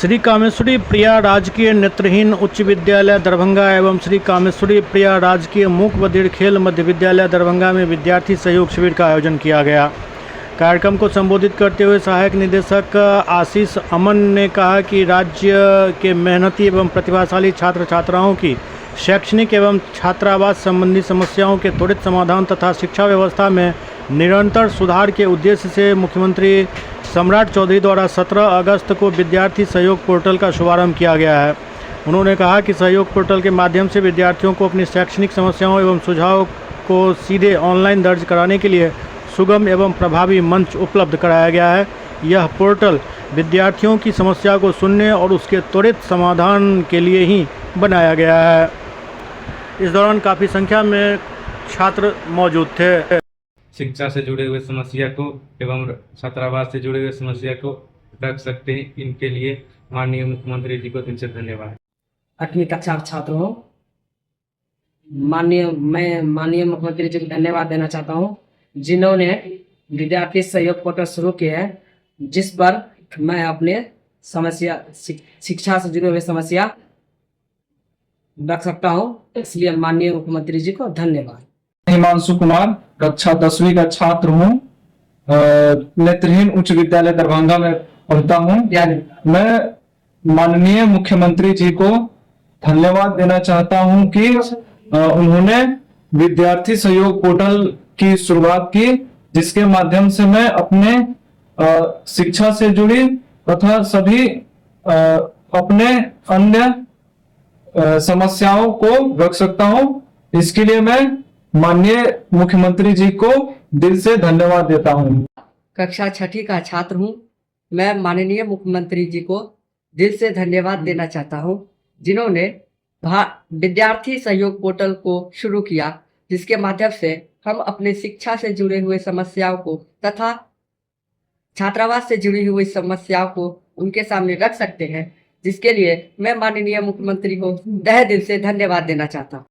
श्री कामेश्वरी प्रिया राजकीय नेत्रहीन उच्च विद्यालय दरभंगा एवं श्री कामेश्वरी प्रिया राजकीय मूक बधिर खेल मध्य विद्यालय दरभंगा में विद्यार्थी सहयोग शिविर का आयोजन किया गया। कार्यक्रम को संबोधित करते हुए सहायक निदेशक आशीष अमन ने कहा कि राज्य के मेहनती एवं प्रतिभाशाली छात्र छात्राओं की शैक्षणिक एवं छात्रावास संबंधी समस्याओं के त्वरित समाधान तथा शिक्षा व्यवस्था में निरंतर सुधार के उद्देश्य से मुख्यमंत्री सम्राट चौधरी द्वारा 17 अगस्त को विद्यार्थी सहयोग पोर्टल का शुभारंभ किया गया है। उन्होंने कहा कि सहयोग पोर्टल के माध्यम से विद्यार्थियों को अपनी शैक्षणिक समस्याओं एवं सुझाव को सीधे ऑनलाइन दर्ज कराने के लिए सुगम एवं प्रभावी मंच उपलब्ध कराया गया है। यह पोर्टल विद्यार्थियों की समस्या को सुनने और उसके त्वरित समाधान के लिए ही बनाया गया है। इस दौरान काफ़ी संख्या में छात्र मौजूद थे। शिक्षा से जुड़े हुए समस्या को एवं छात्रावास से जुड़े हुए समस्या को रख सकते हैं। इनके लिए माननीय मुख्यमंत्री जी को दिल से धन्यवाद। 8वीं कक्षा के छात्रों, मैं माननीय मुख्यमंत्री जी को धन्यवाद देना चाहता हूं, जिन्होंने विद्यार्थी सहयोग पोर्टल शुरू किया है, जिस पर मैं अपने समस्या शिक्षा से जुड़े हुए समस्या रख सकता हूं। इसलिए माननीय मुख्यमंत्री जी को धन्यवाद। हिमांशु कुमार, कक्षा 10वीं का छात्र हूँ, नेत्रहीन उच्च विद्यालय दरभंगा में पढ़ता हूँ। मैं माननीय मुख्यमंत्री जी को धन्यवाद देना चाहता हूँ कि उन्होंने विद्यार्थी सहयोग पोर्टल की शुरुआत की, जिसके माध्यम से मैं अपने शिक्षा से जुड़ी तथा सभी अपने अन्य समस्याओं को रख सकता हूँ। इसके लिए मैं माननीय मुख्यमंत्री जी को दिल से धन्यवाद देता हूँ। कक्षा 6ठी का छात्र हूँ। मैं माननीय मुख्यमंत्री जी को दिल से धन्यवाद देना चाहता हूँ, जिन्होंने विद्यार्थी सहयोग पोर्टल को शुरू किया, जिसके माध्यम से हम अपने शिक्षा से जुड़े हुए समस्याओं को तथा छात्रावास से जुड़ी हुई समस्याओं को उनके सामने रख सकते हैं, जिसके लिए मैं माननीय मुख्यमंत्री को तहे दिल से धन्यवाद देना चाहता हूँ।